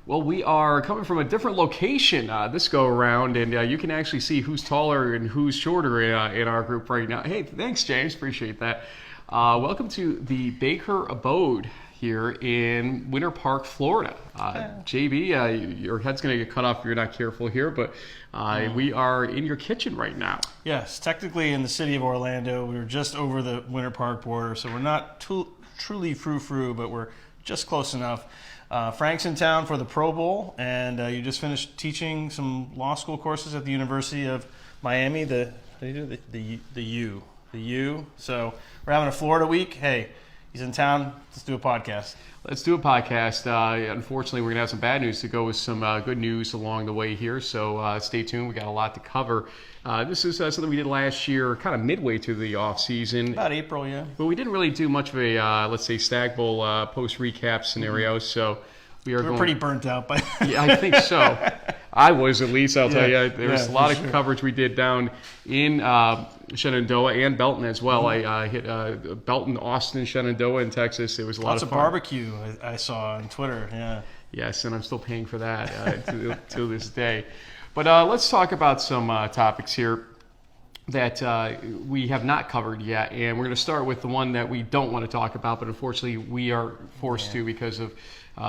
Well, we are coming from a different location this go around, and you can actually see who's taller and who's shorter in our group right now. Hey, thanks, James. Appreciate that. Welcome to the Baker Abode here in Winter Park, Florida. JB, your head's going to get cut off if you're not careful here, but we are in your kitchen right now. Yes, technically in the city of Orlando. We were just over the Winter Park border, so we're not truly frou-frou, but we're just close enough. Frank's in town for the Pro Bowl, and you just finished teaching some law school courses at the University of Miami, the U. So we're having a Florida week. Hey, he's in town. Let's do a podcast. Let's do a podcast. Unfortunately, we're going to have some bad news to go with some good news along the way here, so stay tuned. We got a lot to cover. This is something we did last year, kind of midway through the off season. About April, yeah. But we didn't really do much of a, let's say, Stagg Bowl post recap scenario. So we're pretty burnt out by. Yeah, I think so. I was, at least. I'll tell you, there was a lot of coverage we did down in Shenandoah and Belton as well. I hit Belton, Austin, Shenandoah in Texas. It was lots of fun. Barbecue I saw on Twitter. Yeah. Yes, and I'm still paying for that to this day. But let's talk about some topics here that we have not covered yet. And we're going to start with the one that we don't want to talk about, but unfortunately we are forced to because of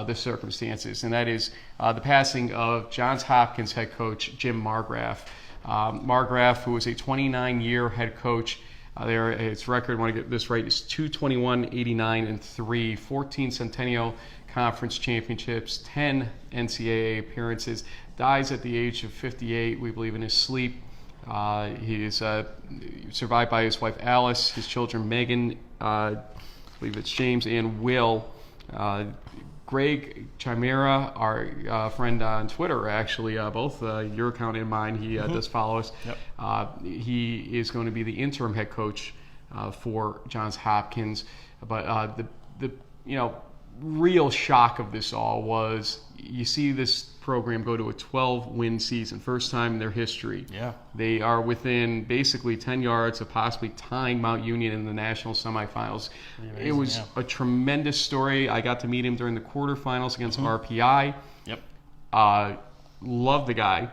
the circumstances. And that is the passing of Johns Hopkins head coach Jim Margraff. Margraff, who was a 29-year head coach. His record, I want to get this right, is 221-89-3, 14 Centennial Conference championships, 10 NCAA appearances. Dies at the age of 58, we believe, in his sleep. He is survived by his wife Alice, his children Megan, I believe it's James, and Will. Greg Chimera, our friend on Twitter, actually, both your account and mine, he does follow us. Yep. He is going to be the interim head coach for Johns Hopkins. But the real shock of this all was you see this program go to a 12-win season, first time in their history. Yeah. They are within basically 10 yards of possibly tying Mount Union in the national semifinals. Amazing, it was a tremendous story. I got to meet him during the quarterfinals against RPI. Yep. Love the guy.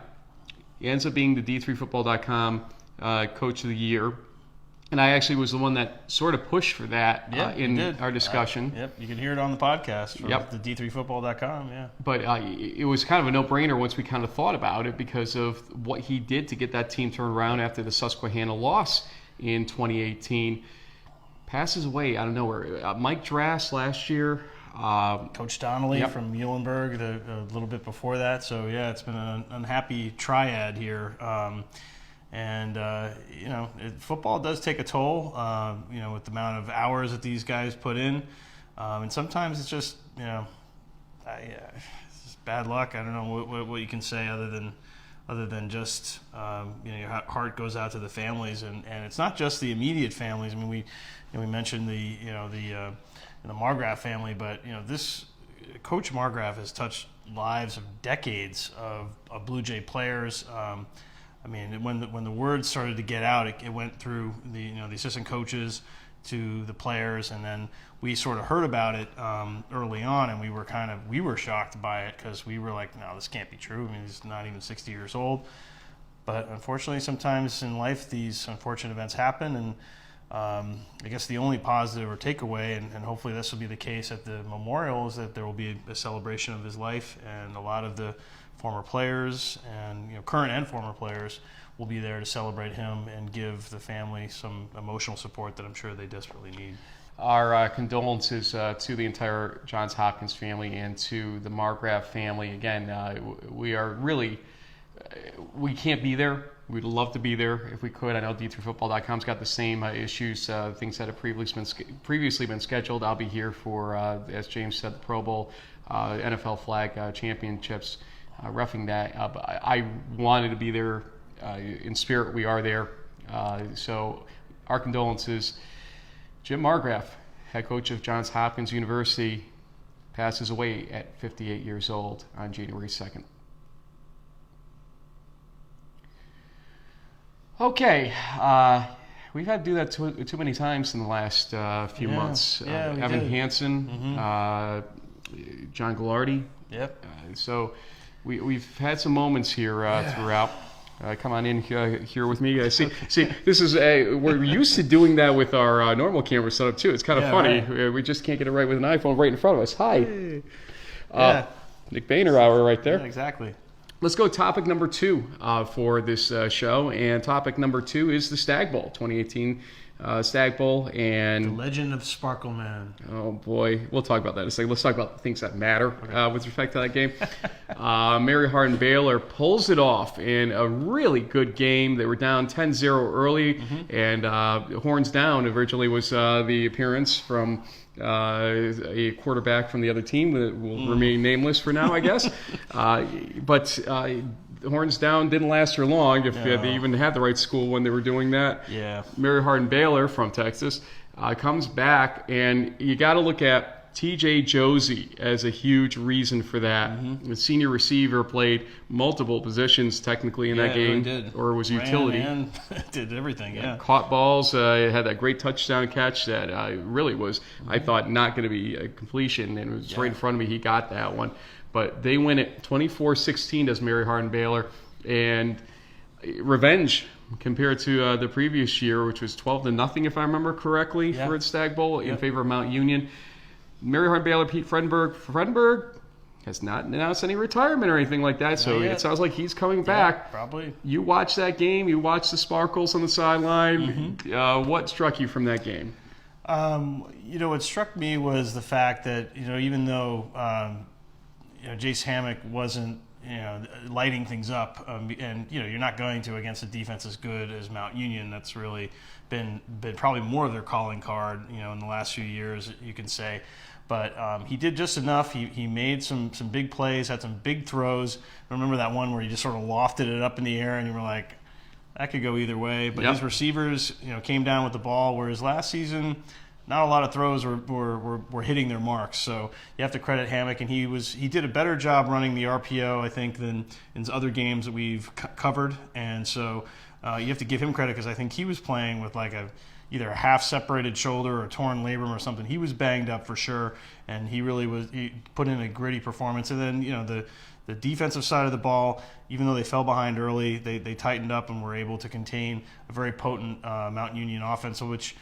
He ends up being the D3Football.com Coach of the Year. And I actually was the one that sort of pushed for that in our discussion. Yep, you can hear it on the podcast from the D3Football.com, yeah. But it was kind of a no-brainer once we kind of thought about it because of what he did to get that team turned around after the Susquehanna loss in 2018. Passes away out of nowhere. Mike Drass last year. Coach Donnelly from Muhlenberg a little bit before that. So, yeah, it's been an unhappy triad here. Football does take a toll, with the amount of hours that these guys put in. And sometimes it's just, it's just bad luck. I don't know what you can say other than just, your heart goes out to the families. And it's not just the immediate families. I mean, we mentioned the Margraff family, but, this Coach Margraff has touched lives of decades of Blue Jay players. I mean, when the word started to get out, it went through the assistant coaches to the players, and then we sort of heard about it early on, and we were shocked by it because we were like, no, this can't be true. I mean, he's not even 60 years old. But unfortunately, sometimes in life these unfortunate events happen, and I guess the only positive or takeaway, and hopefully this will be the case at the memorial, is that there will be a celebration of his life, and a lot of the former players and current and former players will be there to celebrate him and give the family some emotional support that I'm sure they desperately need. Our condolences to the entire Johns Hopkins family and to the Margraff family. Again, we can't be there. We'd love to be there if we could. I know D3Football.com's got the same issues, things that have previously been scheduled. I'll be here for, as James said, the Pro Bowl, NFL flag championships. Roughing that, but I wanted to be there in spirit. We are there, so our condolences. Jim Margraff, head coach of Johns Hopkins University, passes away at 58 years old on January 2nd. Okay, we've had to do that too many times in the last few months. Evan Hansen, John Ghilardi, Yep. So we've had some moments here throughout. Come on in here with me. See, this is we're used to doing that with our normal camera setup too. It's kind of funny. Right. We just can't get it right with an iPhone right in front of us. Hi. Hey. Nick Boehner hour right there. Yeah, exactly. Let's go topic number 2 for this show. And topic number 2 is the Stagg Bowl, 2018 Stagg Bowl. And the legend of Sparkle Man. Oh, boy. We'll talk about that in a second. Let's talk about the things that matter with respect to that game. Mary Hardin-Baylor pulls it off in a really good game. They were down 10-0 early, and horns down originally was the appearance from a quarterback from the other team that will remain nameless for now, I guess. But horns down didn't last for long if they even had the right school when they were doing that. Yeah. Mary Hardin-Baylor from Texas comes back, and you got to look at T.J. Josie as a huge reason for that. The senior receiver played multiple positions technically in that game, really did. Or was utility. And did everything, Caught balls, had that great touchdown catch that really was, I thought, not going to be a completion, and it was right in front of me. He got that one. But they win it 24-16 as Mary Hardin-Baylor, and revenge compared to the previous year, which was 12-0, if I remember correctly, for the Stagg Bowl in favor of Mount Union. Mary Hardin-Baylor, Pete Fredenberg. Fredenberg has not announced any retirement or anything like that, so it sounds like he's coming back. Probably. You watch that game. You watch the sparkles on the sideline. What struck you from that game? What struck me was the fact that, even though Jace Hammock wasn't lighting things up, and you're not going to against a defense as good as Mount Union. That's really been probably more of their calling card, in the last few years, you can say. But he did just enough. He made some big plays, had some big throws. I remember that one where he just sort of lofted it up in the air, and you were like, that could go either way. But his receivers, came down with the ball, whereas last season, not a lot of throws were hitting their marks. So you have to credit Hammock, and he did a better job running the RPO, I think, than in other games that we've covered. And so you have to give him credit, because I think he was playing with either a half-separated shoulder or a torn labrum or something. He was banged up for sure, and he put in a gritty performance. And then the defensive side of the ball, even though they fell behind early, they tightened up and were able to contain a very potent Mount Union offense, which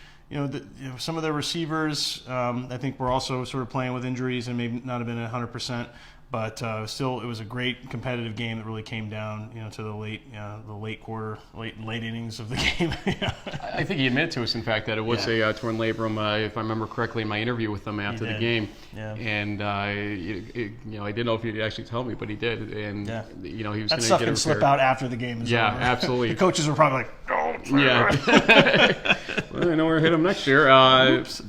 some of their receivers, I think, were also sort of playing with injuries and maybe not have been at 100%. But still, it was a great competitive game that really came down, to the late quarter, late innings of the game. I think he admitted to us, in fact, that it was a torn labrum, if I remember correctly, in my interview with him after the game. Yeah. And I didn't know if he'd actually tell me, but he did. And he was going to get it repaired. That stuff can slip out after the game. Yeah, absolutely. The coaches were probably like, "Don't." Yeah. Well, I know we're going to hit him next year.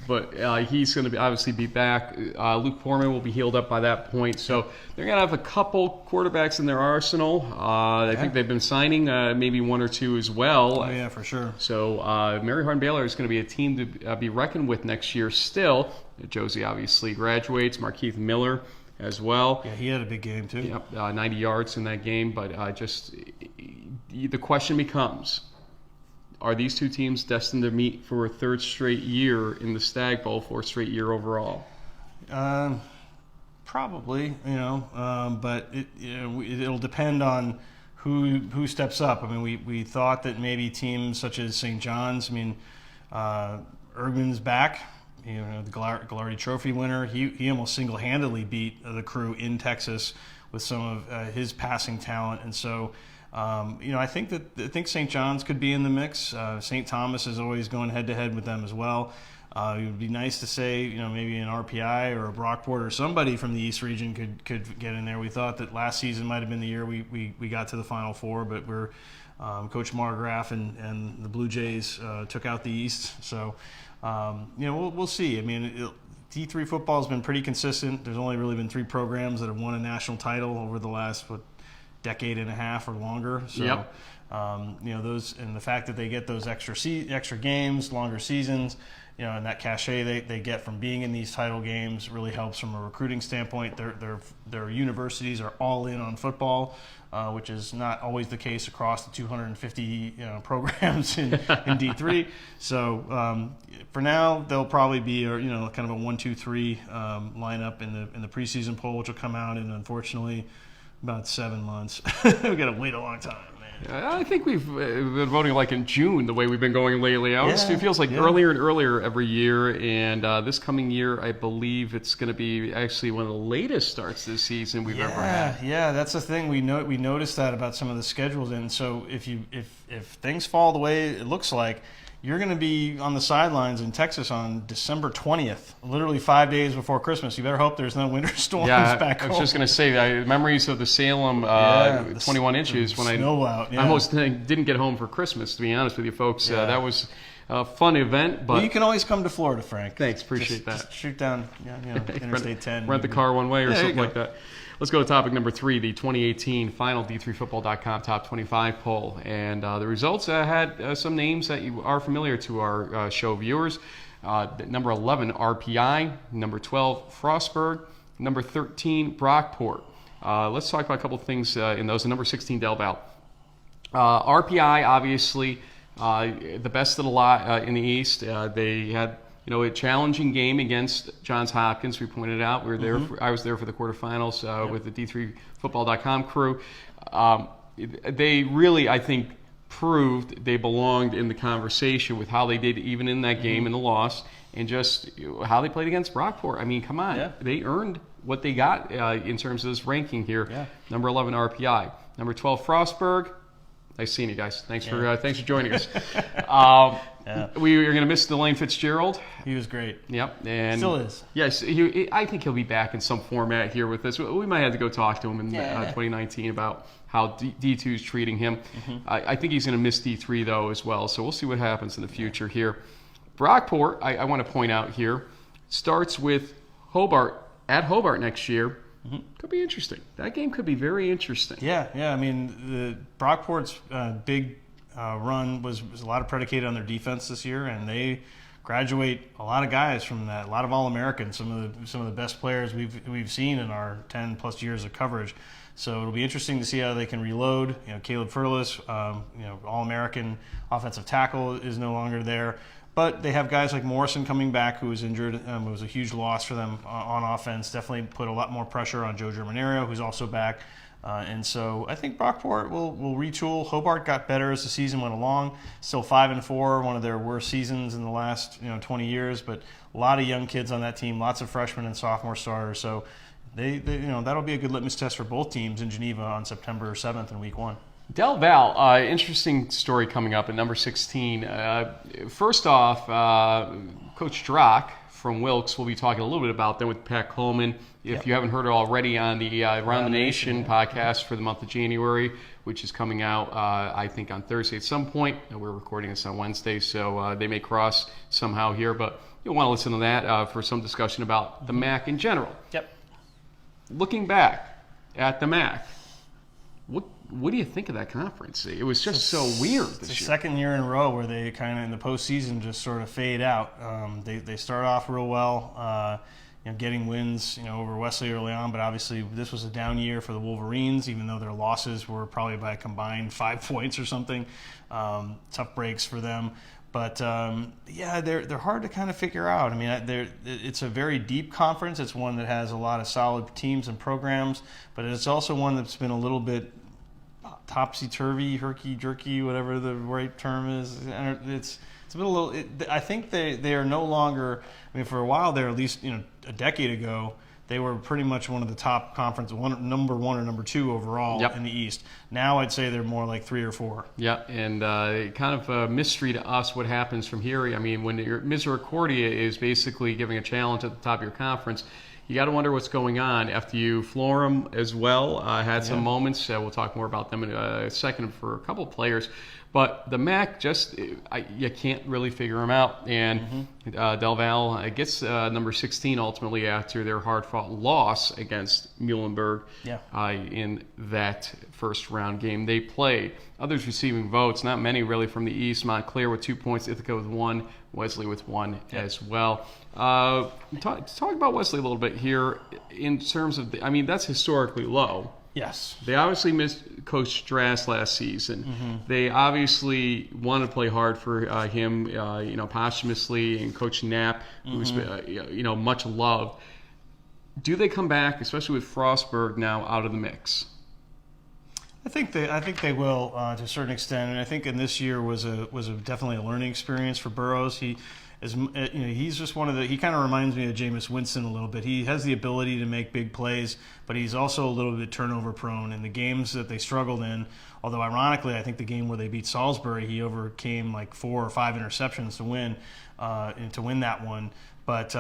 But he's going to obviously be back. Luke Foreman will be healed up by that point. So they're going to have a couple quarterbacks in their arsenal. I think they've been signing maybe one or two as well. Oh, yeah, for sure. So Mary Hardin-Baylor is going to be a team to be reckoned with next year still. Josie obviously graduates. Markeith Miller as well. Yeah, he had a big game too. Yep, 90 yards in that game. But the question becomes, are these two teams destined to meet for a third straight year in the Stagg Bowl, fourth straight year overall? Probably, but it'll depend on who steps up. I mean, we thought that maybe teams such as St. John's, Ergman's back, the Gallardi Trophy winner. He almost single-handedly beat the Crew in Texas with some of his passing talent, and so. I think St. John's could be in the mix. St. Thomas is always going head-to-head with them as well. It would be nice to say, maybe an RPI or a Brockport or somebody from the East region could get in there. We thought that last season might have been the year we got to the Final Four, but Coach Margraff and the Blue Jays took out the East. So, we'll see. I mean, D3 football has been pretty consistent. There's only really been 3 programs that have won a national title over the last, decade and a half or longer. So, Yep. Those, and the fact that they get those extra games, longer seasons, and that cachet they get from being in these title games really helps from a recruiting standpoint. Their universities are all in on football, which is not always the case across the 250 programs in D3. So for now, they'll probably be kind of a 1-2-3 lineup in the preseason poll, which will come out in, unfortunately, about 7 months. We've got to wait a long time. I think we've been voting like in June, the way we've been going lately. It feels like earlier and earlier every year, and this coming year, I believe it's going to be actually one of the latest starts this season we've ever had. Yeah, that's the thing. We noticed that about some of the schedules, and so if things fall the way it looks like, you're going to be on the sidelines in Texas on December 20th, literally 5 days before Christmas. You better hope there's no winter storms back home. I was just going to say, memories of the Salem 21 inches when I almost didn't get home for Christmas, to be honest with you folks. That was a fun event. But you can always come to Florida, Frank. Thanks, appreciate that. Just shoot down Interstate 10. Rent the car one way or something like that. Let's go to topic number 3, the 2018 final D3Football.com Top 25 poll. And the results had some names that you are familiar to our show viewers. Number 11, RPI. Number 12, Frostburg. Number 13, Brockport. Let's talk about a couple of things in those. And number 16, Del Val. RPI, obviously, the best of the lot in the East. They had a challenging game against Johns Hopkins. We pointed out we were there. I was there for the quarterfinals with the D3Football.com crew. They really, I think, proved they belonged in the conversation with how they did even in that game and the loss, and just how they played against Brockport. I mean, come on, they earned what they got in terms of this ranking here. Number 11, RPI. Number 12, Frostburg. Nice seeing you guys. Thanks for joining us. We are going to miss Delane Fitzgerald. He was great. Yep, and still is. Yes, I think he'll be back in some format here with us. We might have to go talk to him in 2019 about how D2 is treating him. I think he's going to miss D3 though as well. So we'll see what happens in the future here. Brockport, I want to point out here, starts with Hobart at Hobart next year. Could be interesting. That game could be very interesting. Yeah. I mean, the Brockport's big run was a lot of predicated on their defense this year, and they graduate a lot of guys from that. A lot of All-Americans, some of the best players we've seen in our 10+ years of coverage. So it'll be interesting to see how they can reload. Caleb Furless, All-American offensive tackle, is no longer there. But they have guys like Morrison coming back, who was injured. It was a huge loss for them on offense. Definitely put a lot more pressure on Joe Germinario, who's also back. And so I think Brockport will retool. Hobart got better as the season went along. Still 5-4, one of their worst seasons in the last 20 years. But a lot of young kids on that team, lots of freshmen and sophomore starters. So they that'll be a good litmus test for both teams in Geneva on September 7th in Week 1. Del Val, interesting story coming up at number 16. First off, Coach Drock from Wilkes will be talking a little bit about them with Pat Coleman. If you haven't heard it already on the Around the Nation podcast for the month of January, which is coming out, I think, on Thursday at some point. We're recording this on Wednesday, so they may cross somehow here. But you'll want to listen to that for some discussion about the MAC in general. Looking back at the MAC, what do you think of that conference? It was just so weird this year. It's the second year in a row where they kind of in the postseason just sort of fade out. They start off real well, getting wins over Wesley early on, but obviously this was a down year for the Wolverines, even though their losses were probably by a combined 5 points or something. Tough breaks for them. But they're hard to kind of figure out. I mean, it's a very deep conference. It's one that has a lot of solid teams and programs, but it's also one that's been a little bit topsy-turvy, herky-jerky, whatever the right term is. It's been a little. I think they are no longer. I mean, for a while there, at least a decade ago, they were pretty much one of the top conference, number 1 or number 2 overall in the East. Now I'd say they're more like 3 or 4. Yeah, and kind of a mystery to us what happens from here. I mean, when your Misericordia is basically giving a challenge at the top of your conference, you got to wonder what's going on. FDU Florham as well had some moments. We'll talk more about them in a second for a couple of players. But the MAC you can't really figure them out. And Del Valle gets number 16 ultimately after their hard-fought loss against Muhlenberg in that first-round game they played. Others receiving votes, not many really from the East. Montclair with 2 points, Ithaca with 1, Wesley with 1 as well. Talk about Wesley a little bit here in terms of, that's historically low. Yes. They obviously missed Coach Strass last season. They obviously wanted to play hard for him, posthumously, and Coach Knapp, who's much loved. Do they come back, especially with Frostburg now out of the mix? I think they will to a certain extent, and I think in this year was definitely a learning experience for Burroughs. He's just one of the. He kind of reminds me of Jameis Winston a little bit. He has the ability to make big plays, but he's also a little bit turnover prone. In the games that they struggled in, although ironically, I think the game where they beat Salisbury, he overcame like 4 or 5 interceptions to win that one. But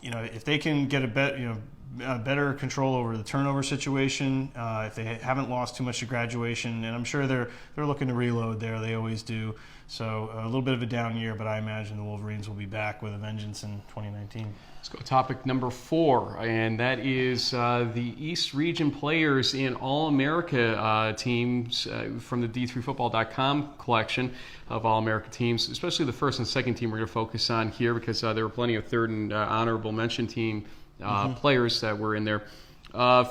if they can get better control over the turnover situation, if they haven't lost too much to graduation, and I'm sure they're looking to reload there. They always do. So a little bit of a down year, but I imagine the Wolverines will be back with a vengeance in 2019. Let's go to topic number 4, and that is the East Region players in All-America teams from the D3Football.com collection of All-America teams, especially the first and second team we're going to focus on here because there were plenty of third and honorable mention team players that were in there.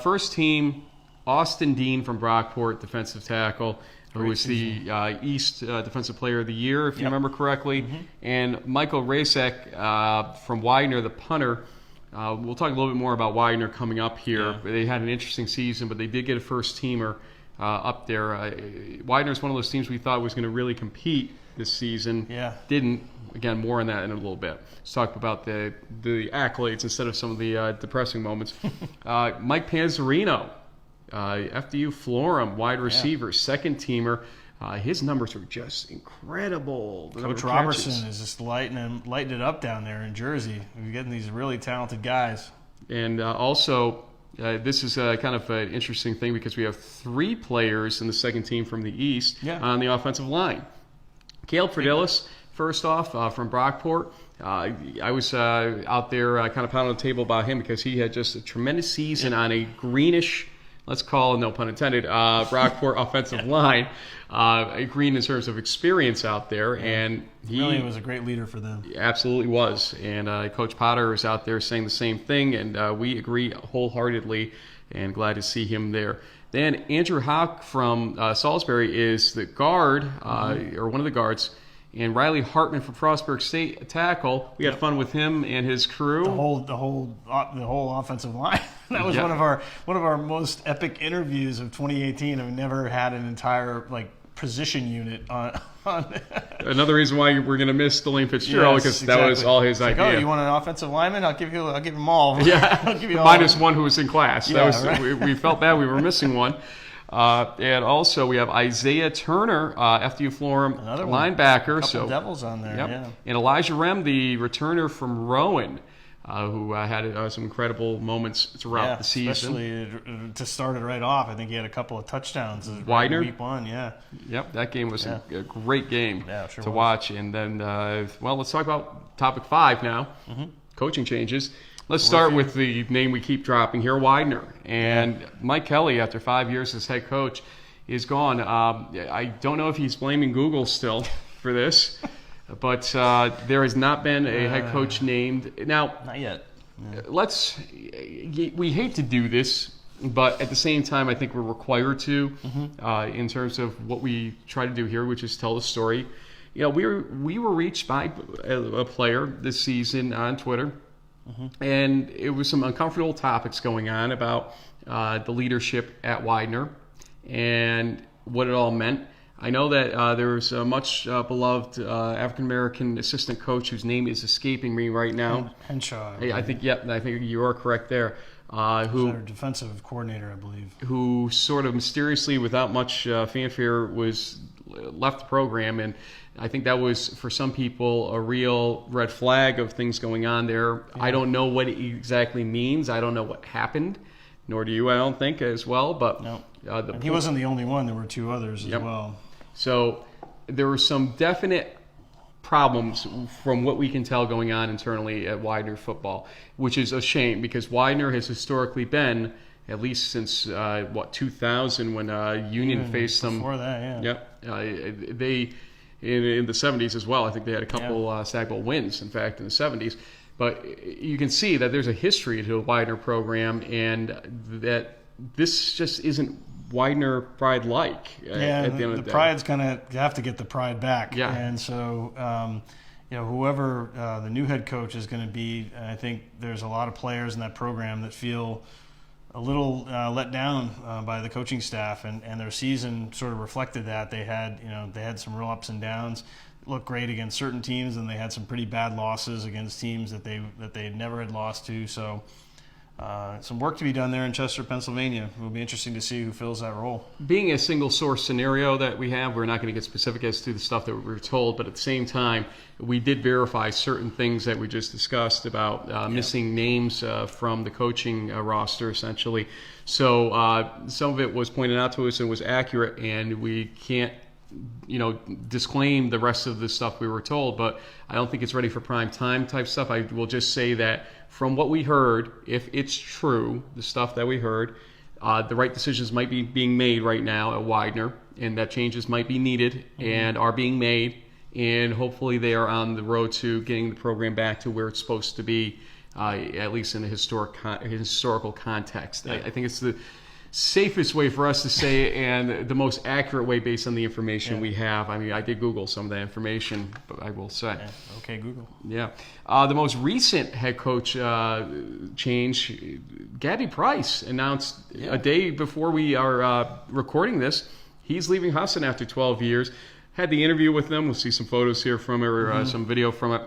First team, Austin Dean from Brockport, defensive tackle, who was the East Defensive Player of the Year, if you remember correctly. And Michael Rasek from Widener, the punter. We'll talk a little bit more about Widener coming up here. Yeah. They had an interesting season, but they did get a first-teamer up there. Widener is one of those teams we thought was going to really compete this season. Yeah. Didn't. Again, more on that in a little bit. Let's talk about the accolades instead of some of the depressing moments. Mike Panzerino, FDU Florham, wide receiver, second teamer. His numbers are just incredible. Coach Robertson is just lighting it up down there in Jersey. We're getting these really talented guys. And also, this is kind of an interesting thing because we have 3 players in the second team from the East on the offensive line. Caleb Fredilis, first off, from Brockport. I was out there kind of pounding the table about him because he had just a tremendous season on a greenish, let's call it, no pun intended, Brockport offensive line. A green in terms of experience out there. And he really was a great leader for them. Absolutely was. And Coach Potter is out there saying the same thing, and we agree wholeheartedly and glad to see him there. Then Andrew Houck from Salisbury is the guard, or one of the guards. And Riley Hartman from Frostburg State, tackle. We had fun with him and his crew. The whole offensive line. That was one of our most epic interviews of 2018. I've never had an entire position unit on. Another reason why we're going to miss Delane Fitzgerald because that was all his idea. Oh, you want an offensive lineman? I'll give them all. Yeah, I'll give you all. Minus one who was in class. Yeah, we felt bad we were missing one. And also we have Isaiah Turner, FDU Florham linebacker. Couple Devils on there. Yep. Yeah. And Elijah Rem, the returner from Rowan, who had some incredible moments throughout the season. Especially to start it right off. I think he had a couple of touchdowns. Widener? Week 1, yeah. Yep, that game was a great game to watch. And then, let's talk about topic 5 now, coaching changes. Let's start with the name we keep dropping here, Widener. And Mike Kelly, after 5 years as head coach, is gone. I don't know if he's blaming Google still for this, but there has not been a head coach named. Now, not yet. Yeah. We hate to do this, but at the same time, I think we're required to in terms of what we try to do here, which is tell the story. We were reached by a player this season on Twitter. And it was some uncomfortable topics going on about the leadership at Widener and what it all meant. I know that there was a much beloved African-American assistant coach whose name is escaping me right now. Henshaw. I think you are correct there. Who our defensive coordinator, I believe. Who sort of mysteriously, without much fanfare, was left the program. And I think that was, for some people, a real red flag of things going on there. Yeah. I don't know what it exactly means. I don't know what happened, nor do you, I don't think, as well. But no. And he wasn't the only one. There were 2 others as well. So there were some definite problems from what we can tell going on internally at Widener football, which is a shame because Widener has historically been, at least since 2000 when Union faced them. Before that, yeah. Yep. They in the 70s as well. I think they had a couple Stagg Bowl wins, in fact, in the 70s. But you can see that there's a history to the Widener program, and that this just isn't Widener pride like. Yeah, at the end of the day. Pride's gonna have to get the pride back. Yeah. And so, whoever the new head coach is going to be, I think there's a lot of players in that program that feel a little let down by the coaching staff, and their season sort of reflected that. They had some real ups and downs. Looked great against certain teams, and they had some pretty bad losses against teams that they never had lost to. So some work to be done there in Chester, Pennsylvania. It will be interesting to see who fills that role. Being a single source scenario that we have, we're not going to get specific as to the stuff that we were told, but at the same time, we did verify certain things that we just discussed about missing names from the coaching roster, essentially. So some of it was pointed out to us and was accurate, and we can't disclaim the rest of the stuff we were told, but I don't think it's ready for prime time type stuff. I will just say that from what we heard, if it's true, the stuff that we heard, the right decisions might be being made right now at Widener, and that changes might be needed and are being made, and hopefully they are on the road to getting the program back to where it's supposed to be, at least in a historical context. I think it's the safest way for us to say it, and the most accurate way based on the information we have. I mean, I did Google some of that information, but I will say. Yeah. Okay, Google. Yeah. The most recent head coach change, Gabby Price announced a day before we are recording this, he's leaving Husson after 12 years. Had the interview with them. We'll see some photos here from it, or some video from it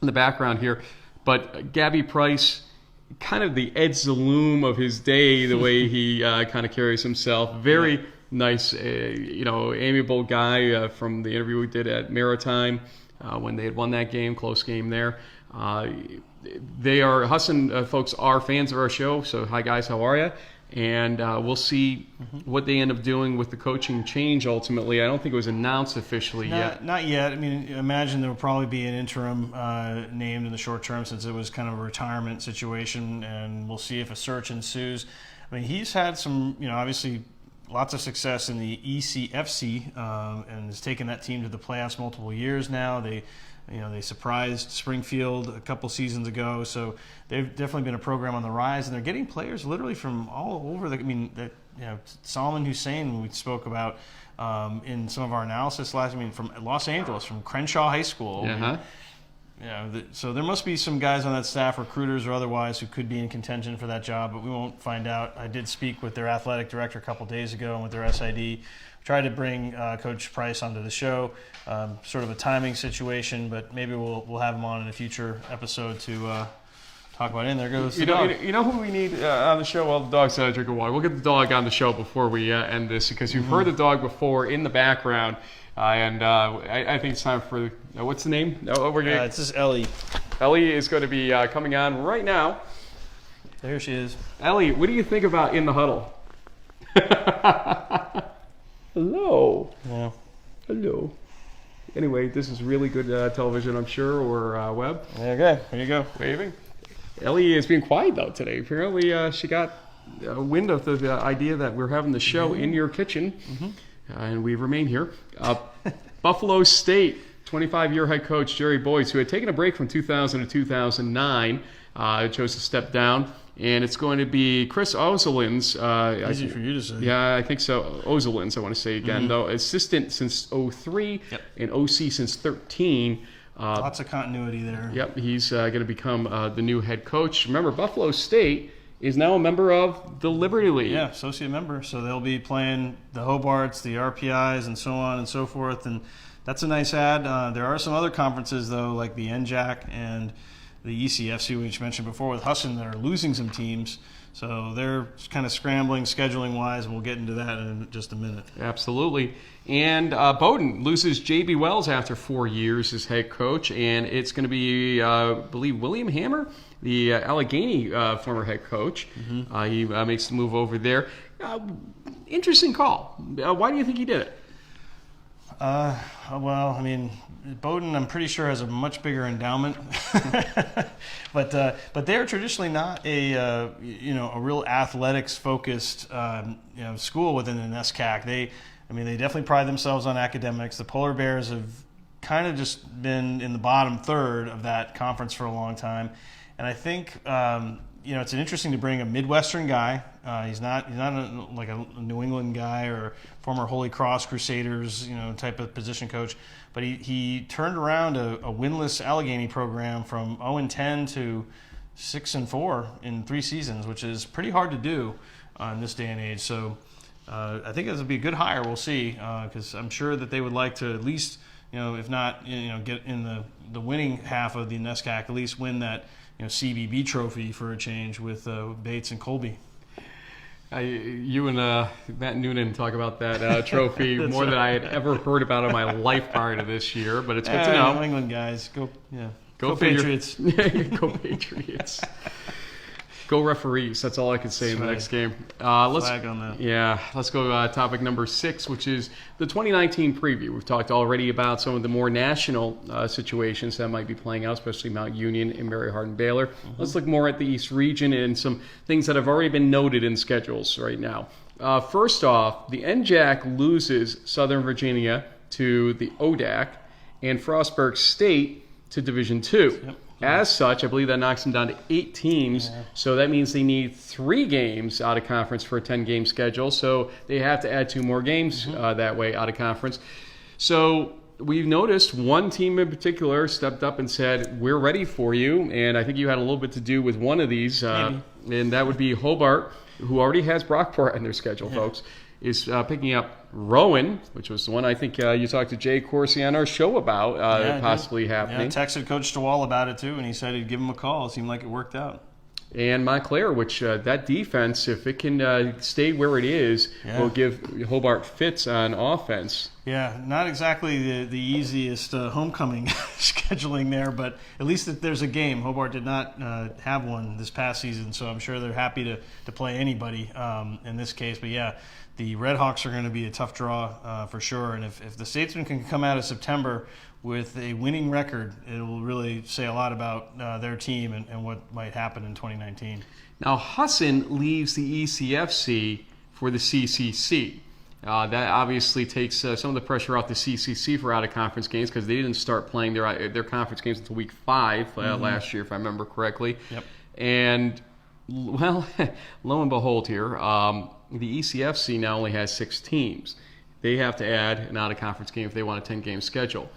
in the background here. But Gabby Price, kind of the Ed Zaloom of his day, the way he kind of carries himself. Very nice, amiable guy from the interview we did at Maritime when they had won that game, close game there. Husson folks are fans of our show, so hi guys, how are you? And we'll see what they end up doing with the coaching change ultimately. I don't think it was announced officially yet. Not yet. I mean, imagine there will probably be an interim named in the short term since it was kind of a retirement situation, and we'll see if a search ensues. I mean, he's had some, obviously lots of success in the ECFC and has taken that team to the playoffs multiple years now. They surprised Springfield a couple seasons ago, so they've definitely been a program on the rise, and they're getting players literally from all over. Solomon Hussein, we spoke about in some of our analysis from Los Angeles, from Crenshaw High School. So there must be some guys on that staff, recruiters or otherwise, who could be in contention for that job, but we won't find out. I did speak with their athletic director a couple days ago and with their SID. Tried to bring Coach Price onto the show, sort of a timing situation, but maybe we'll have him on in a future episode to talk about it. And there goes the dog. You know who we need on the show? Well, the dog's drink of water. We'll get the dog on the show before we end this, because you've heard the dog before in the background, and I think it's time for what's the name? It's just Ellie. Ellie is going to be coming on right now. There she is. Ellie, what do you think about In the Huddle? Hello. Yeah. Hello. Anyway, this is really good television, I'm sure, or web. Okay, here you go. Waving. Ellie is being quiet, though, today. Apparently, she got wind of the idea that we're having the show in your kitchen, and we remain here. Buffalo State, 25-year head coach Jerry Boyce, who had taken a break from 2000 to 2009, chose to step down. And it's going to be Chris Ozelins. Easy for you to say. Yeah, I think so. Ozelins, I want to say again, though. Assistant since 03 and OC since 13. Lots of continuity there. Yep, he's going to become the new head coach. Remember, Buffalo State is now a member of the Liberty League. Yeah, associate member. So they'll be playing the Hobarts, the RPIs, and so on and so forth. And that's a nice add. There are some other conferences, though, like the NJAC and the ECFC, which you mentioned before, with Husson, that are losing some teams. So they're kind of scrambling scheduling-wise, and we'll get into that in just a minute. Absolutely. And Bowdoin loses J.B. Wells after 4 years as head coach, and it's going to be, I believe, William Hammer, the Allegheny former head coach. He makes the move over there. Interesting call. Why do you think he did it? Well, I mean, Bowdoin, I'm pretty sure, has a much bigger endowment, but they're traditionally not a real athletics focused school within the NESCAC. They definitely pride themselves on academics. The Polar Bears have kind of just been in the bottom third of that conference for a long time, and I think it's interesting to bring a Midwestern guy. He's not like a New England guy or former Holy Cross Crusaders type of position coach, but he turned around a winless Allegheny program from 0-10 to 6-4 in 3 seasons, which is pretty hard to do in this day and age. So I think this will be a good hire. We'll see, because I'm sure that they would like to at least if not get in the winning half of the NESCAC, at least win that CBB trophy for a change with Bates and Colby. You and Matt Noonan talk about that trophy more than I had ever heard about in my life prior to this year, but it's good to know. New England guys, go Patriots. Patriots. Go Patriots. Go referees. That's all I can say in the next game. Flag on that. Yeah, let's go topic number 6, which is the 2019 preview. We've talked already about some of the more national situations that might be playing out, especially Mount Union and Mary Hardin Baylor. Mm-hmm. Let's look more at the East region and some things that have already been noted in schedules right now. First off, the NJAC loses Southern Virginia to the ODAC and Frostburg State to Division II. Yep. As such, I believe that knocks them down to 8 teams, so that means they need 3 games out of conference for a 10-game schedule, so they have to add 2 more games that way out of conference. So we've noticed one team in particular stepped up and said, we're ready for you, and I think you had a little bit to do with one of these, and that would be Hobart, who already has Brockport on their schedule, folks, is picking up Rowan, which was the one I think you talked to Jay Corsi on our show about possibly happening. Yeah, I texted Coach DeWall about it too, and he said he'd give him a call. It seemed like it worked out. And Montclair, which that defense, if it can stay where it is, will give Hobart fits on offense. Yeah, not exactly the easiest homecoming scheduling there, but at least that there's a game. Hobart did not have one this past season, so I'm sure they're happy to play anybody in this case. But yeah, the Red Hawks are going to be a tough draw for sure. And if the Statesmen can come out of September with a winning record, it will really say a lot about their team and what might happen in 2019. Now, Husson leaves the ECFC for the CCC. That obviously takes some of the pressure off the CCC for out-of-conference games because they didn't start playing their conference games until week 5 last year, if I remember correctly. Yep. And, well, lo and behold here, the ECFC now only has 6 teams. They have to add an out-of-conference game if they want a 10-game schedule.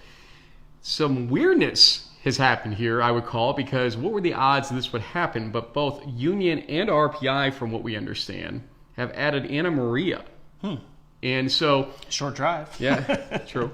Some weirdness has happened here, I would call, because what were the odds this would happen? But both Union and RPI, from what we understand, have added Anna Maria. And so... Short drive. Yeah, true.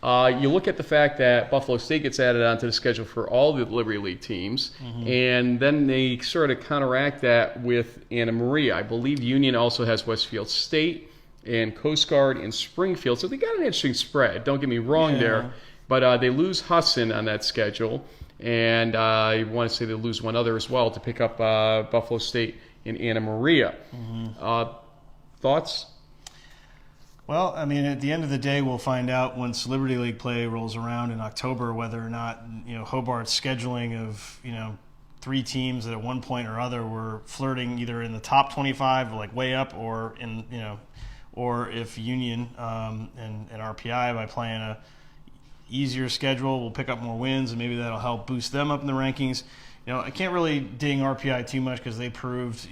You look at the fact that Buffalo State gets added onto the schedule for all the Liberty League teams, and then they sort of counteract that with Anna Maria. I believe Union also has Westfield State and Coast Guard and Springfield, so they got an interesting spread. Don't get me wrong there. But they lose Husson on that schedule, and I want to say they lose one other as well to pick up Buffalo State and Anna Maria. Thoughts? Well, I mean, at the end of the day, we'll find out once Liberty League play rolls around in October whether or not Hobart's scheduling of 3 teams that at one point or other were flirting either in the top 25, like way up, or or if Union and RPI by playing a easier schedule will pick up more wins, and maybe that'll help boost them up in the rankings. I can't really ding RPI too much because they proved,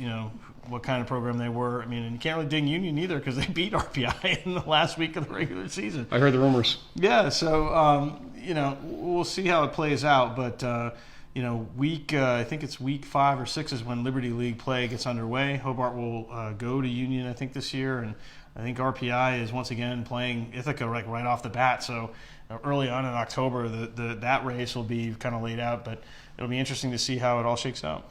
what kind of program they were. I mean, and you can't really ding Union either because they beat RPI in the last week of the regular season. I heard the rumors. Yeah, so, we'll see how it plays out. But, I think it's week 5 or 6 is when Liberty League play gets underway. Hobart will go to Union, I think, this year. And I think RPI is once again playing Ithaca right off the bat. So early on in October, that race will be kind of laid out. But it'll be interesting to see how it all shakes out.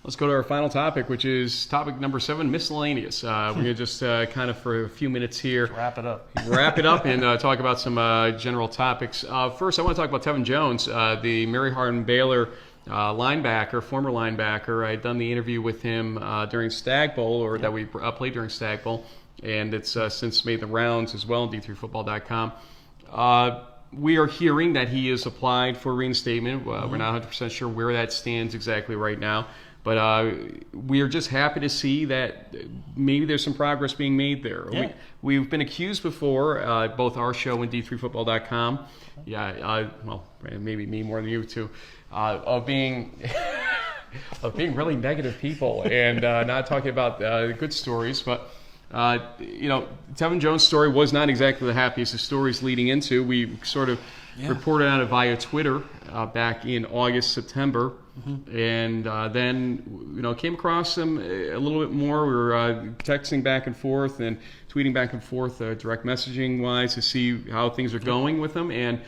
Let's go to our final topic, which is topic number 7, miscellaneous. We're going to just kind of for a few minutes here. Wrap it up and talk about some general topics. First, I want to talk about Tevin Jones, the Mary Hardin Baylor linebacker, former linebacker. I had done the interview with him during Stagg Bowl, that we played during Stagg Bowl. and it's since made the rounds as well on D3Football.com. We are hearing that he has applied for reinstatement. We're not 100% sure where that stands exactly right now. But we are just happy to see that maybe there's some progress being made there. Yeah. We've been accused before, both our show and D3Football.com, well, maybe me more than you two, of being really negative people and not talking about good stories. But Tevin Jones' story was not exactly the happiest of stories leading into. We sort of reported on it via Twitter back in August, September. And then, came across him a little bit more. We were texting back and forth and tweeting back and forth, direct messaging wise, to see how things are going with him. And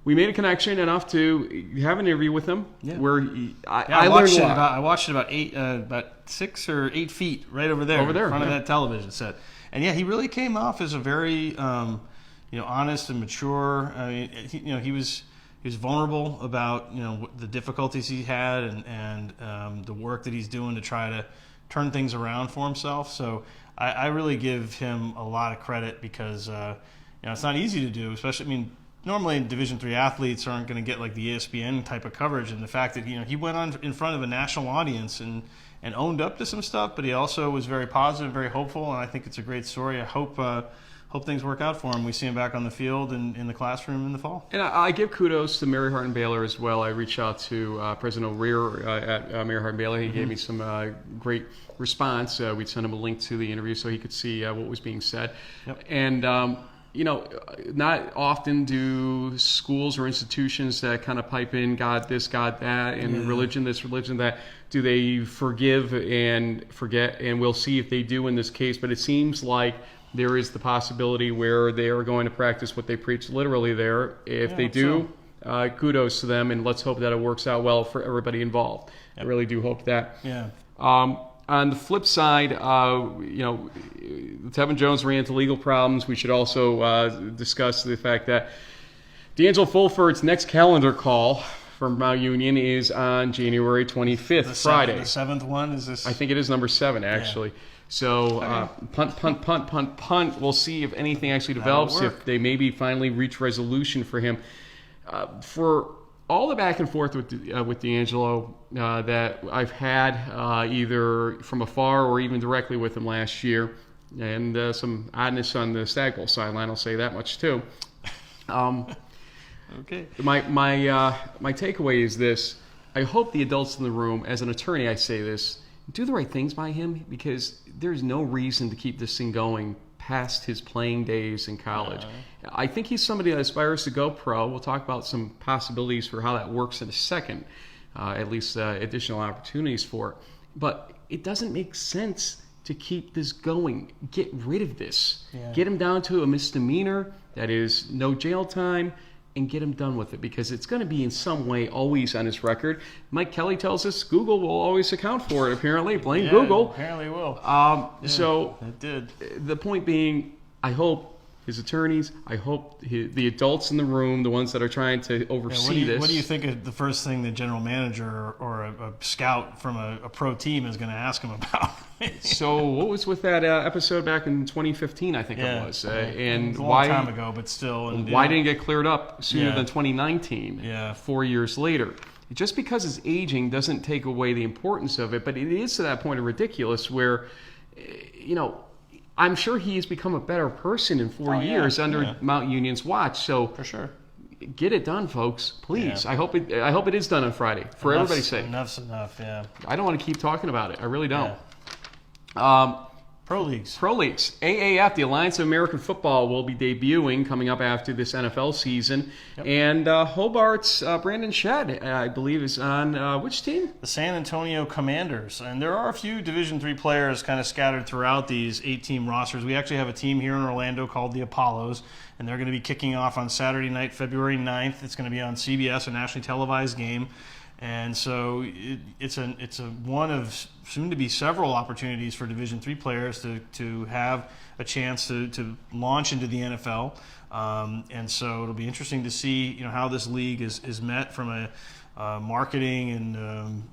we made a connection enough to have an interview with him. Yeah. Where I learned a lot. I watched it about 6 or 8 feet right over there in front of that television set. And he really came off as a very honest and mature. I mean, he was vulnerable about the difficulties he had and the work that he's doing to try to turn things around for himself. So I really give him a lot of credit because it's not easy to do, especially. I mean, normally Division III athletes aren't going to get like the ESPN type of coverage, and the fact that he went on in front of a national audience and owned up to some stuff, but he also was very positive, very hopeful, and I think it's a great story. I hope things work out for him. We see him back on the field and in the classroom in the fall. And I give kudos to Mary Hart and Baylor as well. I reached out to President O'Rear at Mary Hart and Baylor. He gave me some great response. We'd send him a link to the interview so he could see what was being said. Yep. And, not often do schools or institutions that kind of pipe in God this, God that, and religion this, religion that, do they forgive and forget? And we'll see if they do in this case. But it seems like there is the possibility where they are going to practice what they preach literally there. If they do, kudos to them, and let's hope that it works out well for everybody involved. Yep. I really do hope that. Yeah. On the flip side, Tevin Jones ran into legal problems. We should also discuss the fact that D'Angelo Fulford's next calendar call from Mount Union is on January 25th, Friday. The 7th one? Is this? I think it is number 7, actually. Yeah. So punt. We'll see if anything actually develops, if they maybe finally reach resolution for him. For all the back and forth with D'Angelo that I've had, either from afar or even directly with him last year, and some oddness on the Stagg Bowl sideline, I'll say that much too. Okay. My takeaway is this: I hope the adults in the room, as an attorney, I say this, do the right things by him, because there's no reason to keep this thing going past his playing days in college. I think he's somebody that aspires to go pro. We'll talk about some possibilities for how that works in a second, at least additional opportunities for it. But it doesn't make sense to keep this going. Get rid of this. Yeah. Get him down to a misdemeanor that is no jail time, and get him done with it, because it's going to be in some way always on his record. Mike Kelly tells us Google will always account for it, apparently. Blame Google. Apparently will. So it did. The point being, I hope his attorneys, I hope the adults in the room, the ones that are trying to oversee this. What do you think of the first thing the general manager or a scout from a pro team is going to ask him about? So what was with that episode back in 2015, I think it was. And it was a long time ago, but still. And, why didn't it get cleared up sooner than 2019, 4 years later? Just because it's aging doesn't take away the importance of it, but it is to that point of ridiculous where, I'm sure he's become a better person in 4 years under Mount Union's watch. So for sure, get it done, folks. Please. Yeah. I hope it is done on Friday for everybody's sake. Enough's enough. Yeah. I don't want to keep talking about it. I really don't. Pro leagues. AAF, the Alliance of American Football, will be debuting coming up after this NFL season. Yep. And Hobart's Brandon Shedd, I believe, is on which team? The San Antonio Commanders. And there are a few Division III players kind of scattered throughout these 8-team rosters. We actually have a team here in Orlando called the Apollos, and they're going to be kicking off on Saturday night, February 9th. It's going to be on CBS, a nationally televised game. And so it's a one of soon to be several opportunities for Division III players to have a chance to launch into the NFL. And so it'll be interesting to see how this league is met from marketing and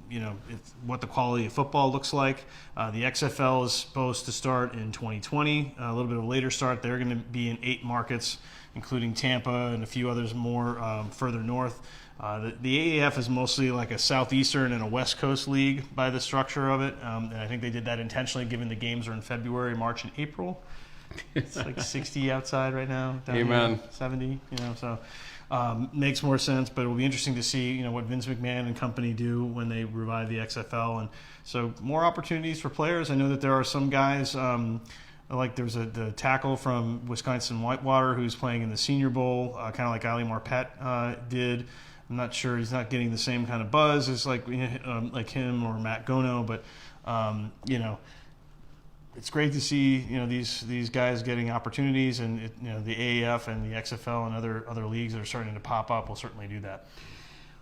what the quality of football looks like. The XFL is supposed to start in 2020, a little bit of a later start. They're going to be in 8 markets, including Tampa and a few others more further north. The AAF is mostly like a southeastern and a west coast league by the structure of it, and I think they did that intentionally, given the games are in February, March, and April. It's like 60 outside right now. Down Amen. Here, 70, so makes more sense. But it will be interesting to see, what Vince McMahon and company do when they revive the XFL, and so more opportunities for players. I know that there are some guys. Like there's the tackle from Wisconsin Whitewater who's playing in the Senior Bowl, kind of like Ali Marpet did. I'm not sure, he's not getting the same kind of buzz as like him or Matt Gono, but it's great to see these guys getting opportunities, and the AAF and the XFL and other leagues that are starting to pop up will certainly do that.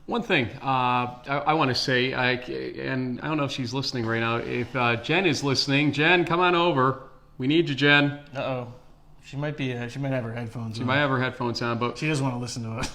One thing I want to say, and I don't know if she's listening right now. If Jen is listening, Jen, come on over. We need you, Jen. Uh-oh. She might have her headphones on. She might have her headphones on, but she doesn't want to listen to us.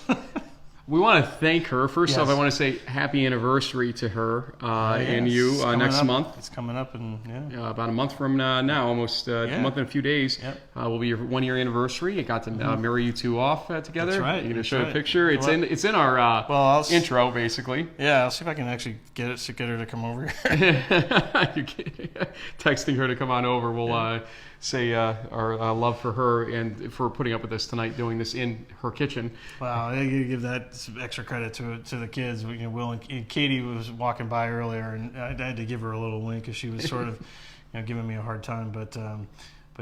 We want to thank her. First Yes. off, I want to say happy anniversary to her and you next month. It's coming up in about a month from now, almost a month and a few days. Yep. Will be your 1-year anniversary. I got to marry you two off together. That's right. You're going to That's show right. a picture. It's in our intro, basically. Yeah, I'll see if I can actually get her to come over here. Texting her to come on over. We'll say our love for her and for putting up with us tonight, doing this in her kitchen. Wow, I gotta give that some extra credit to the kids. Will and Katie was walking by earlier, and I had to give her a little wink because she was sort of giving me a hard time. But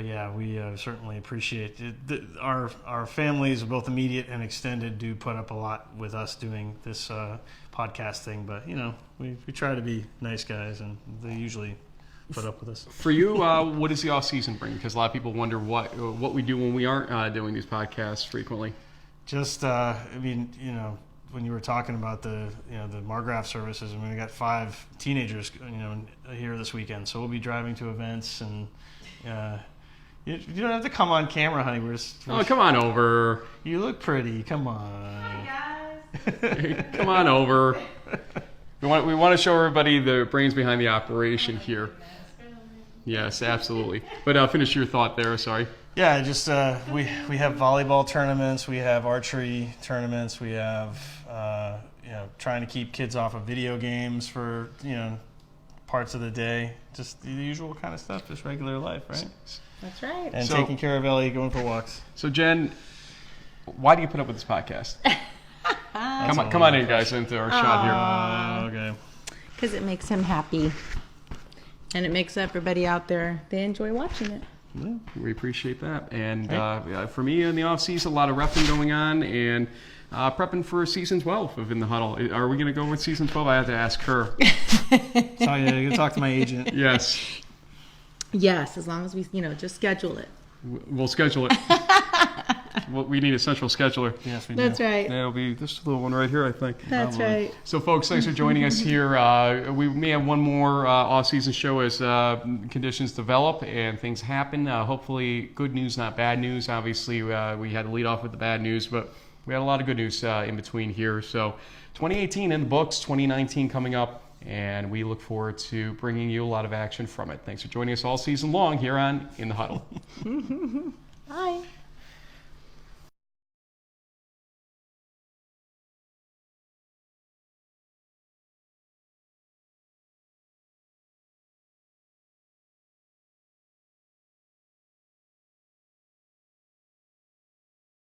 yeah, we certainly appreciate it. Our families, both immediate and extended, do put up a lot with us doing this podcast thing. But we try to be nice guys, and they usually put up with us. For you, what does the off season bring? Because a lot of people wonder what we do when we aren't doing these podcasts frequently. Just, when you were talking about the Margraff services, we got 5 teenagers, here this weekend. So we'll be driving to events, and you don't have to come on camera, honey. Come on over. You look pretty. Come on. Hi guys. Come on over. We want to show everybody the brains behind the operation here. Yes, absolutely. But finish your thought there. Sorry. Yeah, just we have volleyball tournaments, we have archery tournaments, we have trying to keep kids off of video games for parts of the day, just the usual kind of stuff, just regular life, right? That's right. And taking care of Ellie, going for walks. So Jen, why do you put up with this podcast? Come on in, guys, into our shot here. Okay. Because it makes him happy. And it makes everybody out there, they enjoy watching it. Yeah, we appreciate that. And for me in the off season, a lot of repping going on and prepping for season 12 of In the Huddle. Are we going to go with season 12? I have to ask her. So yeah, you can talk to my agent. Yes. Yes, as long as we, just schedule it. We'll schedule it. We need a central scheduler. Yes, we do. That's right. It'll be this little one right here, I think. That's right. So, folks, thanks for joining us here. We may have one more off-season show as conditions develop and things happen. Hopefully, good news, not bad news. Obviously, we had to lead off with the bad news, but we had a lot of good news in between here. So, 2018 in the books, 2019 coming up, and we look forward to bringing you a lot of action from it. Thanks for joining us all season long here on In the Huddle. Bye.